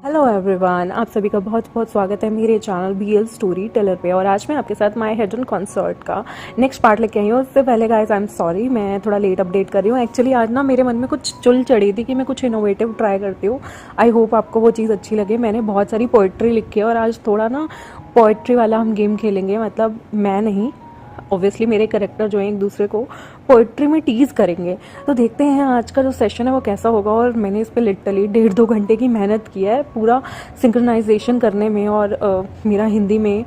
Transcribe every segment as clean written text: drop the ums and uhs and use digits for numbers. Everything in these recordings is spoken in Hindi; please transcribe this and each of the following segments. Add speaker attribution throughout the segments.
Speaker 1: हेलो एवरीवन, आप सभी का बहुत बहुत स्वागत है मेरे चैनल BL स्टोरी टेलर पे। और आज मैं आपके साथ माय हेड ऑन कॉन्सर्ट का नेक्स्ट पार्ट लेके आई हूँ। उससे पहले गाइस आई एम सॉरी, मैं थोड़ा लेट अपडेट कर रही हूँ। एक्चुअली आज ना मेरे मन में कुछ चुल चढ़ी थी कि मैं कुछ इनोवेटिव ट्राई करती हूँ। आई होप आपको वो चीज़ अच्छी लगे। मैंने बहुत सारी पोइट्री लिखी है और आज थोड़ा ना पोइट्री वाला हम गेम खेलेंगे। मतलब मैं नहीं, ऑब्वियसली मेरे करेक्टर जो हैं एक दूसरे को पोइट्री में टीज़ करेंगे। तो देखते हैं आज का जो सेशन है वो कैसा होगा। और मैंने इस पर लिटरली 1.5-2 घंटे की मेहनत की है पूरा सिंक्रोनाइजेशन करने में। और मेरा हिंदी में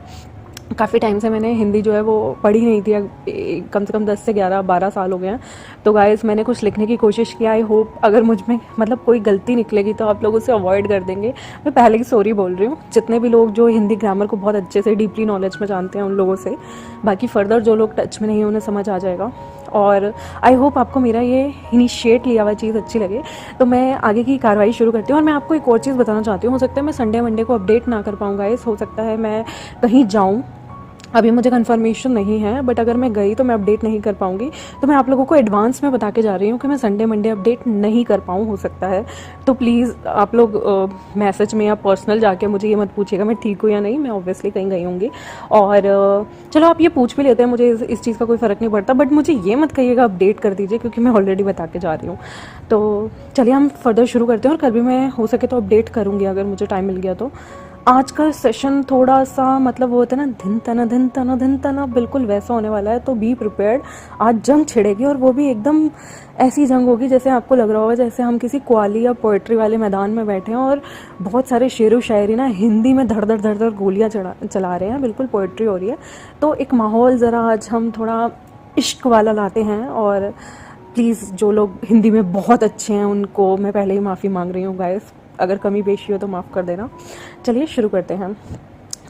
Speaker 1: काफ़ी टाइम से मैंने हिंदी जो है वो पढ़ी नहीं थी, कम से कम 10 से 11-12 साल हो गए हैं। तो गाइस मैंने कुछ लिखने की कोशिश की। आई होप अगर मुझ में मतलब कोई गलती निकलेगी तो आप लोग उसे अवॉइड कर देंगे। मैं पहले ही सॉरी बोल रही हूँ जितने भी लोग जो हिंदी ग्रामर को बहुत अच्छे से डीपली नॉलेज में जानते हैं उन लोगों से। बाकी फर्दर जो लोग टच में नहीं है उन्हें समझ आ जाएगा। और आई होप आपको मेरा ये इनिशिएट लिया हुआ चीज़ अच्छी लगे। तो मैं आगे की कार्रवाई शुरू करती हूँ। और मैं आपको एक और चीज़ बताना चाहती हूँ। हो सकता है मैं संडे मंडे को अपडेट ना कर पाऊँ गाइस, हो सकता है मैं कहीं जाऊँ, अभी मुझे कंफर्मेशन नहीं है। बट अगर मैं गई तो मैं अपडेट नहीं कर पाऊँगी। तो मैं आप लोगों को एडवांस में बता के जा रही हूँ कि मैं संडे मंडे अपडेट नहीं कर पाऊँ, हो सकता है। तो प्लीज़ आप लोग मैसेज में या पर्सनल जाके मुझे ये मत पूछिएगा मैं ठीक हूँ या नहीं। मैं ऑब्वियसली कहीं गई होंगी। और चलो आप ये पूछ भी लेते हैं, मुझे इस चीज़ का कोई फ़र्क नहीं पड़ता। बट मुझे ये मत कहिएगा अपडेट कर दीजिए, क्योंकि मैं ऑलरेडी बता के जा रही हूँ। तो चलिए हम फर्दर शुरू करते हैं। और कल भी मैं हो सके तो अपडेट करूँगी अगर मुझे टाइम मिल गया तो। आज का सेशन थोड़ा सा मतलब वो होता है ना, धिन तना बिल्कुल वैसा होने वाला है। तो बी प्रिपेयर्ड। आज जंग छिड़ेगी और वो भी एकदम ऐसी जंग होगी जैसे आपको लग रहा होगा जैसे हम किसी क्वाली या पोइट्री वाले मैदान में बैठे हैं और बहुत सारे शेरो शायरी ना हिंदी में धड़ धड़ गोलियाँ चला रहे हैं। बिल्कुल पोइट्री हो रही है। तो एक माहौल ज़रा आज हम थोड़ा इश्क वाला लाते हैं। और प्लीज़ जो लोग हिंदी में बहुत अच्छे हैं उनको मैं पहले ही माफ़ी मांग रही हूँ गाइस, अगर कमी पेशी हो तो माफ़ कर देना। चलिए शुरू करते हैं।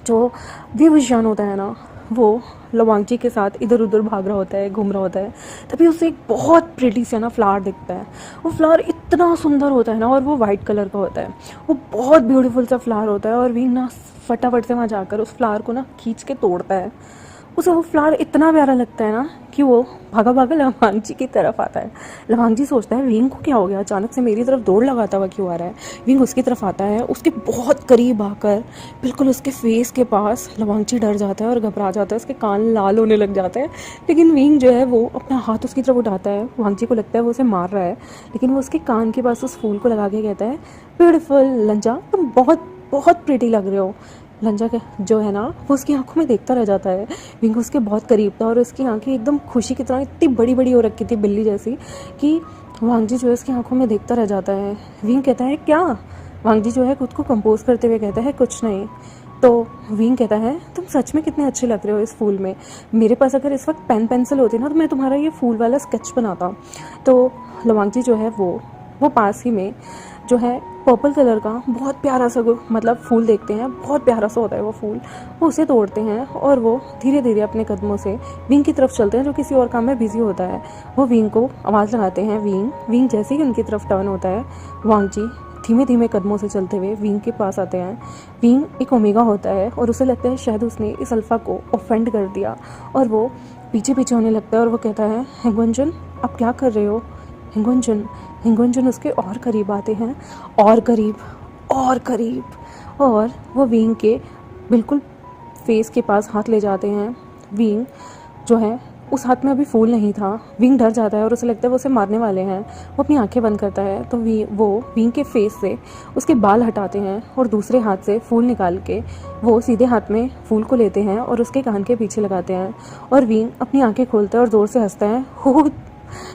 Speaker 1: जो विभूषण होता है ना, वो लवांगची के साथ इधर उधर भाग रहा होता है, घूम रहा होता है। तभी उसे एक बहुत प्रिटी सा ना फ्लावर दिखता है। वो फ्लावर इतना सुंदर होता है ना, और वो वाइट कलर का होता है। वो बहुत ब्यूटीफुल सा फ्लावर होता है। और विंग ना फटाफट से वहाँ जाकर उस फ्लावर को ना खींच के तोड़ता है। उसे वो फ्लावर इतना प्यारा लगता है ना कि वो भागा भागा लवांगजी की तरफ आता है। लवांगजी सोचता है विंग को क्या हो गया, अचानक से मेरी तरफ दौड़ लगाता हुआ क्यों आ रहा है। विंग उसकी तरफ आता है, उसके बहुत करीब आकर बिल्कुल उसके फेस के पास लवांगजी डर जाता है और घबरा जाता है। उसके कान लाल होने लग जाते हैं। लेकिन विंग जो है वो अपना हाथ उसकी तरफ उठाता है। लवांगजी को लगता है वो उसे मार रहा है, लेकिन वो उसके कान के पास उस फूल को लगा के कहता है, ब्यूटीफुल लंजा, तुम बहुत बहुत प्रिटी लग रहे हो। लंजा के जो है ना वो उसकी आंखों में देखता रह जाता है। विंग उसके बहुत करीब था और उसकी आंखें एकदम खुशी की तरह इतनी बड़ी बड़ी हो रखी थी बिल्ली जैसी, कि वांगजी जो है उसकी आंखों में देखता रह जाता है। विंग कहता है क्या? वांगजी जो है खुद को कंपोज करते हुए कहता है कुछ नहीं। तो विंग कहता है तुम सच में कितने अच्छे लग रहे हो इस फूल में। मेरे पास अगर इस वक्त पेन पेंसिल होती ना तो मैं तुम्हारा ये फूल वाला स्केच बनाता। तो लवांगजी जो है वो पास ही में जो है पर्पल कलर का बहुत प्यारा सा मतलब फूल देखते हैं। बहुत प्यारा सा होता है वो फूल। वो उसे तोड़ते हैं और वो धीरे धीरे अपने कदमों से विंग की तरफ चलते हैं, जो किसी और काम में बिजी होता है। वो विंग को आवाज़ लगाते हैं विंग। विंग जैसे ही उनकी तरफ टर्न होता है, वांगजी धीमे धीमे कदमों से चलते हुए विंग के पास आते हैं। विंग एक ओमेगा होता है और उसे लगता है शायद उसने इस अल्फ़ा को ऑफेंड कर दिया, और वो पीछे पीछे होने लगता है। और वो कहता है हिंगुंजन आप क्या कर रहे हो। हिंगुंजन उसके और करीब आते हैं, और करीब और करीब, और वो विंग के बिल्कुल फेस के पास हाथ ले जाते हैं। विंग जो है उस हाथ में अभी फूल नहीं था। विंग डर जाता है और उसे लगता है वो उसे मारने वाले हैं। वो अपनी आंखें बंद करता है। तो वो विंग के फेस से उसके बाल हटाते हैं और दूसरे हाथ से फूल निकाल के वो सीधे हाथ में फूल को लेते हैं और उसके कान के पीछे लगाते हैं। और विंग अपनी आंखें खोलता है और ज़ोर से हंसता है। हो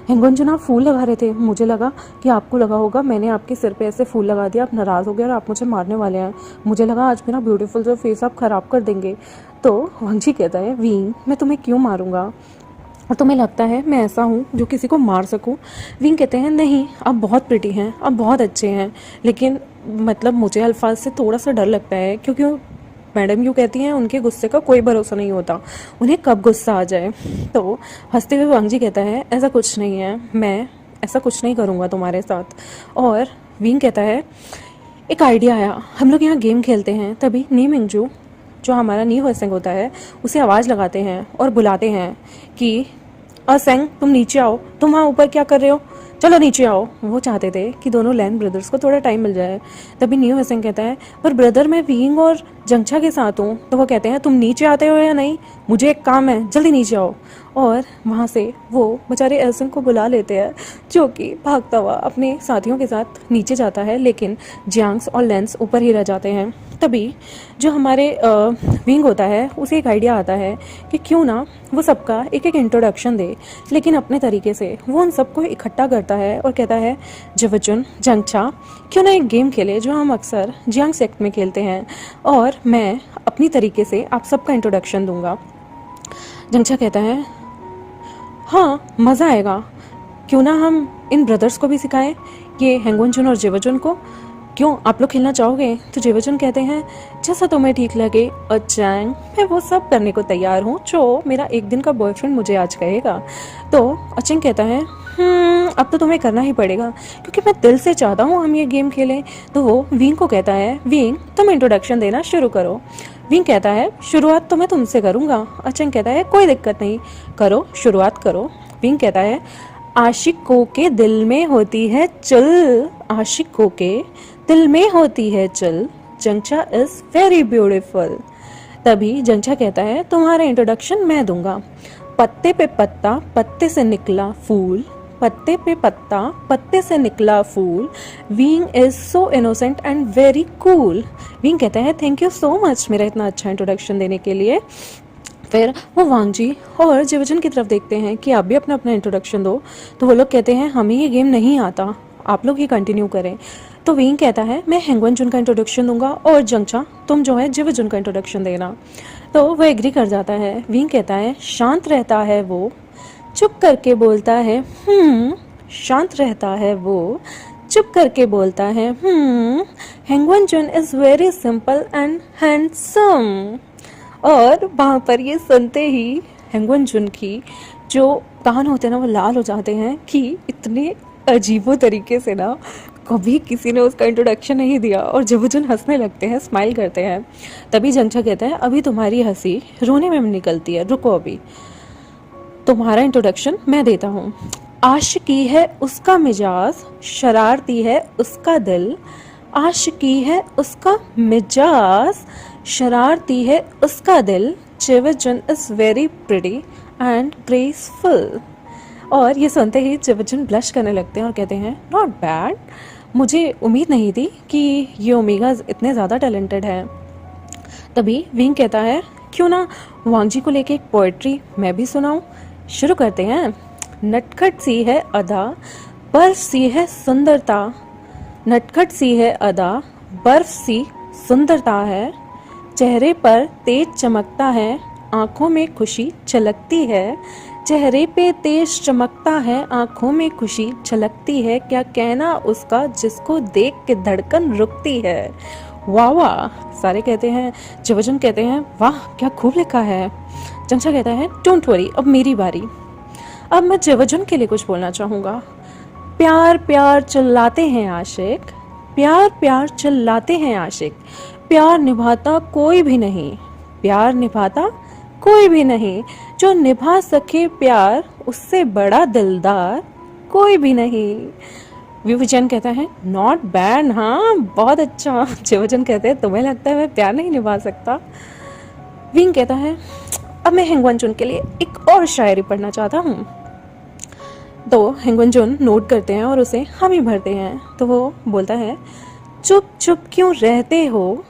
Speaker 1: हिंगुंजन आप फूल लगा रहे थे, मुझे लगा कि आपको लगा होगा मैंने आपके सिर पे ऐसे फूल लगा दिया, आप नाराज़ हो गए और आप मुझे मारने वाले हैं। मुझे लगा आज मेरा ब्यूटीफुल जो फेस आप ख़राब कर देंगे। तो वांगजी कहता है विंग मैं तुम्हें क्यों मारूंगा, और तुम्हें लगता है मैं ऐसा हूँ जो किसी को मार सकूँ। विंग कहते हैं नहीं, आप बहुत प्रिटी हैं, आप बहुत अच्छे हैं, लेकिन मतलब मुझे अल्फाज से थोड़ा सा डर लगता है, क्योंकि मैडम यूँ कहती हैं उनके गुस्से का कोई भरोसा नहीं होता, उन्हें कब गुस्सा आ जाए। तो हंसते हुए वांगजी कहता है ऐसा कुछ नहीं है, मैं ऐसा कुछ नहीं करूँगा तुम्हारे साथ। और विंग कहता है एक आइडिया आया, हम लोग यहाँ गेम खेलते हैं। तभी नी मिंगजू जो हमारा नी हसेंग होता है उसे आवाज़ लगाते हैं और बुलाते हैं कि असेंग तुम नीचे आओ, तुम वहाँ ऊपर क्या कर रहे हो। चलो नीचे आओ। वो चाहते थे कि दोनों लैन ब्रदर्स को थोड़ा टाइम मिल जाए। तभी न्यू हसन कहता है पर ब्रदर मैं विंग और जंगछा के साथ हूँ। तो वो कहते हैं तुम नीचे आते हो या नहीं, मुझे एक काम है, जल्दी नीचे आओ। और वहाँ से वो बेचारे एल्सन को बुला लेते हैं, जो कि भागता हुआ अपने साथियों के साथ नीचे जाता है, लेकिन जियांग्स और लेंस ऊपर ही रह जाते हैं। तभी जो हमारे विंग होता है उसे एक आइडिया आता है कि क्यों ना वो सबका एक एक इंट्रोडक्शन दे, लेकिन अपने तरीके से। वो उन सबको इकट्ठा करता है और कहता है जिवजुन, जंगछा, क्यों ना एक गेम खेले जो हम अक्सर जियांग सेक्ट में खेलते हैं, और मैं अपनी तरीके से आप सबका इंट्रोडक्शन दूंगा। जंगछा कहता है हाँ मज़ा आएगा, क्यों ना हम इन ब्रदर्स को भी सिखाएं, ये हेंगवनजुन और जिवजुन को। क्यों आप लोग खेलना चाहोगे? तो जिवजुन कहते हैं जैसा तुम्हें ठीक लगे अचांग, मैं वो सब करने को तैयार हूँ जो मेरा एक दिन का बॉयफ्रेंड मुझे आज कहेगा। तो अचिंग कहता है अब तो तुम्हें करना ही पड़ेगा, क्योंकि मैं दिल से चाहता हूँ हम ये गेम खेलें। तो वो विंग को कहता है विंग तुम इंट्रोडक्शन देना शुरू करो। विंग कहता है शुरुआत तो मैं तुमसे करूँगा। अचिंग कहता है कोई दिक्कत नहीं, करो शुरुआत करो। विंग कहता है आशिकों के दिल में होती है चल, आशिकों के दिल में होती है चल, जंगछा इज वेरी ब्यूटीफुल। तभी जंगछा कहता है तुम्हारा इंट्रोडक्शन मैं दूंगा। पत्ते पे पत्ता, पत्ते से निकला फूल, पत्ते पे पत्ता, पत्ते से निकला फूल, Wing is so innocent and very cool. Wing कहता है थैंक यू सो मच मेरा इतना अच्छा इंट्रोडक्शन देने के लिए। फिर वो वांगजी और जिवजुन की तरफ देखते हैं कि आप भी अपना अपना इंट्रोडक्शन दो। तो वो लोग कहते हैं हमें ये गेम नहीं आता, आप लोग ही कंटिन्यू करें। तो विंग कहता है मैं हेंगवनजुन का इंट्रोडक्शन दूंगा और जंगछा तुम जो है जिवजुन का इंट्रोडक्शन देना। तो वो एग्री कर जाता है। विंग कहता है शांत रहता है वो, चुप करके बोलता है शांत रहता है वो, चुप करके बोलता है हेंगवनजुन is very simple and handsome. और वहाँ पर ये सुनते ही हेंगवनजुन की जो कान होते हैं ना वो लाल हो जाते हैं कि इतने अजीबो तरीके से ना कभी किसी ने उसका इंट्रोडक्शन नहीं दिया। और जिवजुन हंसने लगते हैं, स्माइल करते हैं। तभी जंगछा कहता है अभी तुम्हारी हंसी रोने में निकलती है, रुको अभी तुम्हारा इंट्रोडक्शन मैं देता हूँ। आशिकी है उसका मिजाज, शरारती है उसका दिल, आशिकी है उसका मिजाज, शरारती है उसका दिल, जिवजुन is very pretty and graceful. और ये सुनते ही जिवजुन ब्लश करने लगते हैं और कहते हैं नॉट बैड, मुझे उम्मीद नहीं थी कि ये ओमेगाज इतने ज़्यादा टैलेंटेड है। तभी विंग कहता है क्यों ना वांगजी को लेके एक पोएट्री मैं भी सुनाऊं। शुरू करते हैं। नटखट सी है अदा, बर्फ सी है सुंदरता, नटखट सी है अदा, बर्फ सी सुंदरता है, चेहरे पर तेज चमकता है, आंखों में खुशी छलकती है, चेहरे पे तेज चमकता है, आंखों में खुशी छलकती है, क्या कहना उसका जिसको देख के धड़कन रुकती है। वाह वाह, सारे कहते हैं। जिवजुन कहते हैं वाह क्या खूब लिखा है। जंगछा कहता है डोंट वरी, अब मेरी बारी। अब मैं जिवजुन के लिए कुछ बोलना चाहूँगा। प्यार प्यार चिल्लाते हैं आशिक, प्यार प्यार चिल्लाते हैं आशिक, प्यार निभाता कोई भी नहीं, प्यार निभाता कोई भी नहीं, जो निभा सके प्यार उससे बड़ा दिलदार कोई भी नहीं। विवचन कहता है नॉट बैड, हाँ बहुत अच्छा। जिवजुन कहते हैं तुम्हें लगता है मैं प्यार नहीं निभा सकता। विंग कहता है अब मैं हेंगवनजुन के लिए एक और शायरी पढ़ना चाहता हूँ। तो हेंगवनजुन नोट करते हैं और उसे हामी भरते हैं। तो वो बोलता है चुप चुप क्यों रहते हो,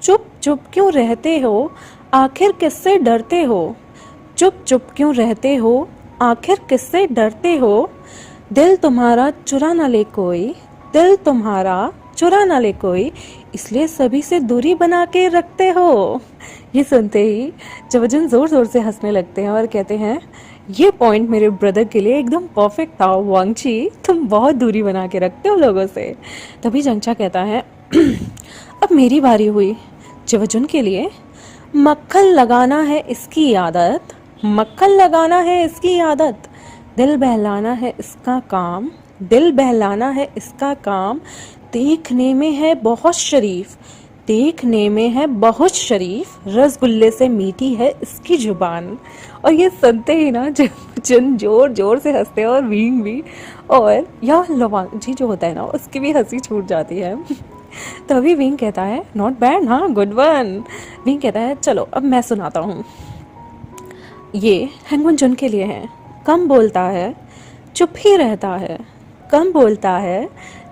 Speaker 1: चुप चुप क्यों रहते हो, आखिर किससे डरते हो, चुप चुप क्यों रहते हो, आखिर किससे डरते हो, दिल तुम्हारा चुरा ना ले कोई, दिल तुम्हारा चुरा ना ले कोई, इसलिए सभी से दूरी बना के रखते हो। ये सुनते ही जिवजुन जोर जोर से हंसने लगते हैं और कहते हैं ये पॉइंट मेरे ब्रदर के लिए एकदम परफेक्ट था वांगजी, तुम बहुत दूरी बना के रखते हो लोगों से। तभी जंगछा कहता है अब मेरी बारी हुई। जिवजुन के लिए मक्खन लगाना है इसकी आदत, मक्खन लगाना है इसकी आदत, दिल बहलाना है इसका काम, दिल बहलाना है इसका काम, देखने में है बहुत शरीफ, देखने में है बहुत शरीफ, रसगुल्ले से मीठी है इसकी जुबान। और ये सुनते ही ना जन जोर जोर से हंसते हैं और वींग भी, और या लवांग जी जो होता है ना उसकी भी हंसी छूट जाती है। तभी विंग कहता है नॉट बैड, हाँ गुड वन। विंग कहता है चलो अब मैं सुनाता हूँ। ये हैंगवन जुन के लिए है। कम बोलता है चुप ही रहता है, कम बोलता है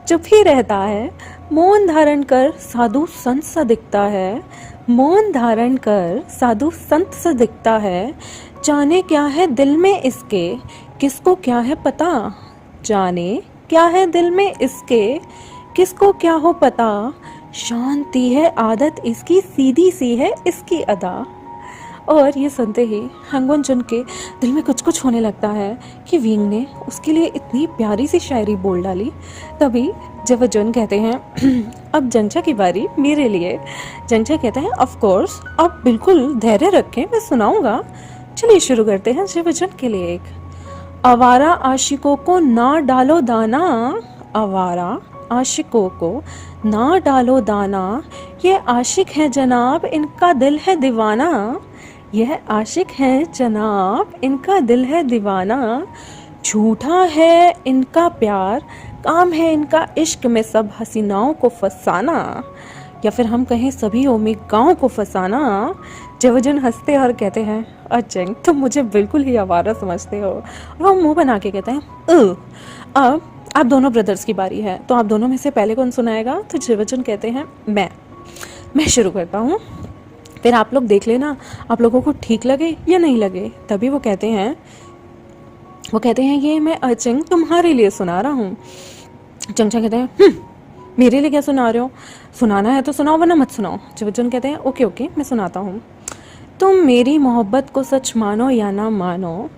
Speaker 1: चुप ही रहता है, मौन धारण कर साधु संत सा दिखता है, मौन धारण कर साधु संत सा दिखता है, जाने क्या है दिल में इसके किसको क्या है पता, जाने क्या है दिल में इसके किसको क्या हो पता, शांति है आदत इसकी सीधी सी है इसकी अदा। और ये सुनते ही हैंगवन जुन के दिल में कुछ कुछ होने लगता है कि विंग ने उसके लिए इतनी प्यारी सी शायरी बोल डाली। तभी जब जुन कहते हैं अब जंगचा की बारी मेरे लिए। जंगचा कहता है ऑफ कोर्स, अब बिल्कुल धैर्य रखें, मैं सुनाऊंगा। चलिए शुरू करते हैं जब जुन के लिए एक। आवारा आशिकों को ना डालो दाना, आवारा आशिकों को ना डालो दाना, ये आशिक है जनाब इनका दिल है दीवाना, यह आशिक है जनाब इनका दिल है दीवाना, झूठा है इनका प्यार काम है इनका इश्क में सब हसीनाओं को फसाना, या फिर हम कहें सभी ओमेगाओं को फसाना। जवजन हंसते और कहते हैं अचंग तुम मुझे बिल्कुल ही आवारा समझते हो, और वो मुंह बना के कहते हैं अब आप दोनों ब्रदर्स की बारी है, तो आप दोनों में से पहले कौन सुनाएगा। तो जवजन कहते हैं मैं शुरू करता हूँ, फिर आप लोग देख लेना आप लोगों को ठीक लगे या नहीं लगे। तभी वो कहते हैं ये मैं अचंग तुम्हारे लिए सुना रहा हूँ। चंगचा कहते हैं मेरे लिए क्या सुना रहे हो, सुनाना है तो सुनाओ वरना मत सुनाओ। जवजन कहते हैं ओके मैं सुनाता हूँ। तुम मेरी मोहब्बत को सच मानो या ना मानो,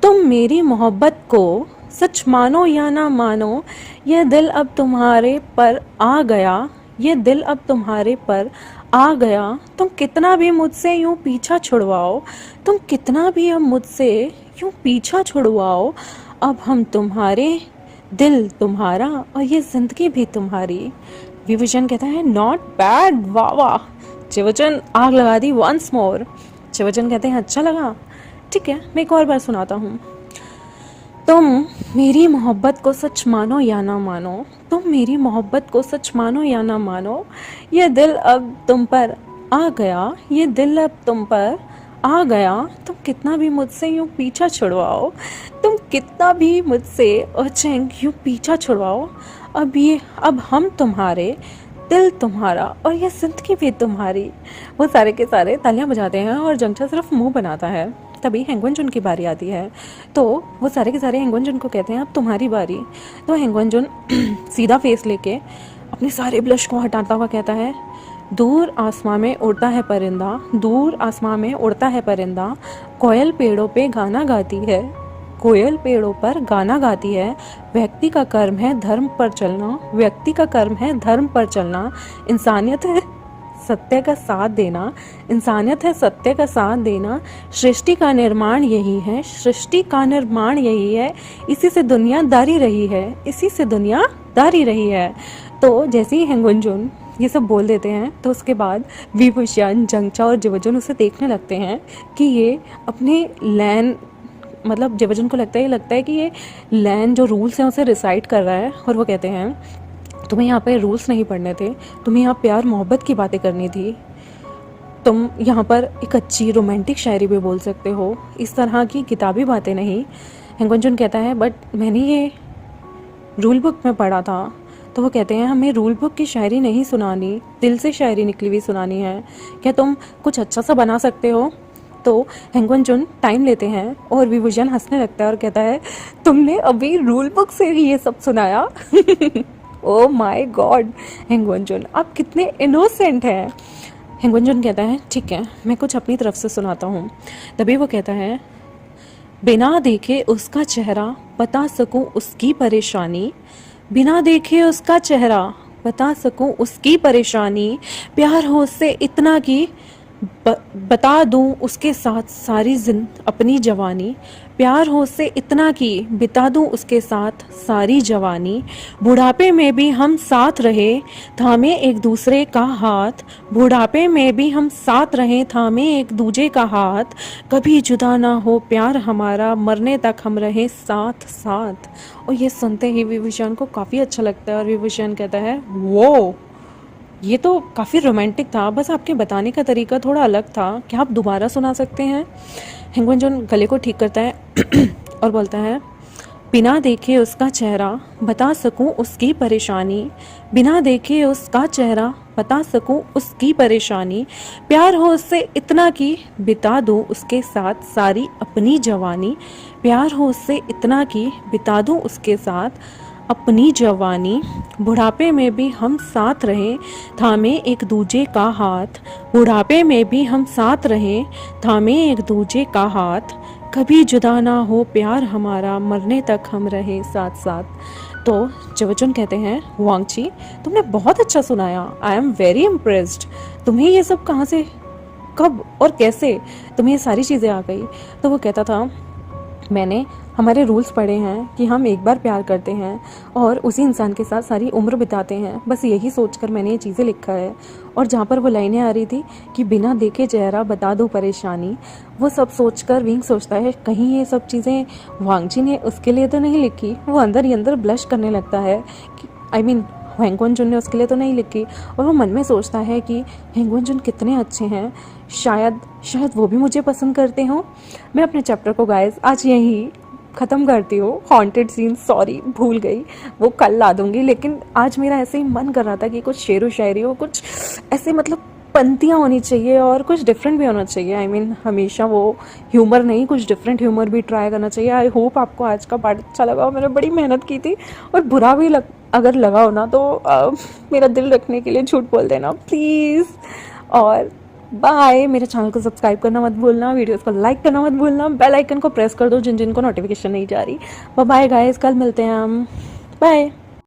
Speaker 1: तुम मेरी मोहब्बत को सच मानो या ना मानो, ये दिल अब तुम्हारे पर आ गया, ये दिल अब तुम्हारे पर आ गया, तुम कितना भी मुझसे यूं पीछा छुड़वाओ, तुम कितना भी अब मुझसे यूं पीछा छुड़वाओ, अब हम तुम्हारे, दिल तुम्हारा और ये जिंदगी भी तुम्हारी। विभूषण कहता है नॉट बैड, वाह वाह। जवचन आग लगा दी वंस मोर। जवचन कहते हैं अच्छा लगा, ठीक है मैं एक और बार सुनाता हूँ। तुम मेरी मोहब्बत को सच मानो या ना मानो, तुम मेरी मोहब्बत को सच मानो या ना मानो, ये दिल अब तुम पर आ गया, ये दिल अब तुम पर आ गया, तुम कितना भी मुझसे यूं पीछा छुड़वाओ, तुम कितना भी मुझसे अचंग यूं पीछा छुड़वाओ, अब हम तुम्हारे, दिल तुम्हारा और ये जिंदगी भी तुम्हारी। वो सारे के सारे तालियां बजाते हैं और जंगचा सिर्फ मुंह बनाता है। तभी हैंगवन जुन की बारी आती है, तो वो सारे के सारे हैंगवन जुन को कहते हैं अब तुम्हारी बारी। तो हैंगवन जुन सीधा फेस लेके अपने सारे ब्लश को हटाता हुआ कहता है दूर आसमां में उड़ता है परिंदा, दूर आसमां में उड़ता है परिंदा, कोयल पेड़ों पे गाना गाती है, कोयल पेड़ों पर गाना गाती है, व्यक्ति का कर्म है धर्म पर चलना, व्यक्ति का कर्म है धर्म पर चलना, इंसानियत है सत्य का साथ देना, इंसानियत है सत्य का साथ देना, सृष्टि का निर्माण यही है, सृष्टि का निर्माण यही है, इसी से दुनियादारी रही है, इसी से दुनियादारी रही है। तो जैसे ही हैंगवन जुन ये सब बोल देते हैं तो उसके बाद विभूषण, जंगचा और जवजन उसे देखने लगते हैं कि ये अपने लैंड, मतलब जवजन को लगता है कि ये लैंड जो रूल्स हैं उसे रिसाइट कर रहा है। और वो कहते हैं तुम्हें यहाँ पे रूल्स नहीं पढ़ने थे, तुम्हें यहाँ प्यार मोहब्बत की बातें करनी थी, तुम यहाँ पर एक अच्छी रोमांटिक शायरी भी बोल सकते हो, इस तरह की किताबी बातें नहीं। हैंगवन जुन कहता है बट मैंने ये रूल बुक में पढ़ा था। तो वो कहते हैं हमें रूल बुक की शायरी नहीं सुनानी, दिल से शायरी निकली हुई सुनानी है, क्या तुम कुछ अच्छा सा बना सकते हो। तो हैंगवन जुन टाइम लेते हैं और विभूषण हंसने लगता है और कहता है तुमने अभी रूल बुक से ही ये सब सुनाया। ओ माय गॉड हैंगवन जुन आप कितने इनोसेंट हैं। हैंगवन जुन कहता है ठीक है मैं कुछ अपनी तरफ से सुनाता हूँ। तभी वो कहता है बिना देखे उसका चेहरा बता सकूं उसकी परेशानी, बिना देखे उसका चेहरा बता सकूं उसकी परेशानी, प्यार हो उससे इतना कि बता दूं उसके साथ सारी अपनी जवानी, प्यार हो उससे इतना कि बिता दूं उसके साथ सारी जवानी, बुढ़ापे में भी हम साथ रहे थामे एक दूसरे का हाथ, बुढ़ापे में भी हम साथ रहे थामे एक दूजे का हाथ, कभी जुदा ना हो प्यार हमारा मरने तक हम रहे साथ साथ। और ये सुनते ही विभूषण को काफ़ी अच्छा लगता है और विभूषण कहता है वो ये तो काफ़ी रोमांटिक था, बस आपके बताने का तरीका थोड़ा अलग था, क्या आप दोबारा सुना सकते हैं। हेंगवन जोन गले को ठीक करता है और बोलता है बिना देखे उसका चेहरा बता सकूं उसकी परेशानी, बिना देखे उसका चेहरा बता सकूं उसकी परेशानी, प्यार हो उससे इतना कि बिता दूं उसके साथ सारी अपनी जवानी, प्यार हो उससे इतना कि बिता दूं उसके साथ अपनी जवानी, बुढ़ापे में भी हम साथ रहे थामे एक दूजे का हाथ, बुढ़ापे में भी हम साथ रहे थामे एक दूजे का हाथ, कभी जुदा ना हो प्यार हमारा मरने तक हम रहे साथ साथ। तो जवचुन कहते हैं वांगची तुमने बहुत अच्छा सुनाया, आई एम वेरी इम्प्रेस्ड। तुम्हें ये सब कहाँ से, कब और कैसे तुम्हें ये सारी चीज़ें आ गई। तो वो कहता था मैंने हमारे रूल्स पढ़े हैं कि हम एक बार प्यार करते हैं और उसी इंसान के साथ सारी उम्र बिताते हैं, बस यही सोचकर मैंने ये चीज़ें लिखा है। और जहाँ पर वो लाइनें आ रही थी कि बिना देखे चेहरा बता दो परेशानी, वो सब सोचकर विंग सोचता है कहीं ये सब चीज़ें वांगची ने उसके लिए तो नहीं लिखी। वो अंदर ही अंदर ब्लश करने लगता है कि हेंगवन जुन ने उसके लिए तो नहीं लिखी। और वो मन में सोचता है कि हेंगवन जुन कितने अच्छे हैं, शायद वो भी मुझे पसंद करते हों। मैं अपने चैप्टर को गाइस आज यहीं ख़त्म करती हूँ। हॉन्टेड सीन सॉरी भूल गई, वो कल ला दूँगी, लेकिन आज मेरा ऐसे ही मन कर रहा था कि कुछ शेरो शायरी हो, कुछ ऐसे मतलब पंक्तियाँ होनी चाहिए और कुछ डिफरेंट भी होना चाहिए। हमेशा वो ह्यूमर नहीं, कुछ डिफरेंट ह्यूमर भी ट्राई करना चाहिए। आई होप आपको आज का पार्ट अच्छा लगा हो। मैंने बड़ी मेहनत की थी और बुरा भी अगर लगा हो ना तो मेरा दिल रखने के लिए झूठ बोल देना प्लीज़। और बाय। मेरे चैनल को सब्सक्राइब करना मत भूलना, वीडियोस को लाइक करना मत भूलना, बेल आइकन को प्रेस कर दो जिन जिन को नोटिफिकेशन नहीं जा रही। बाय गाइस, कल मिलते हैं हम। बाय।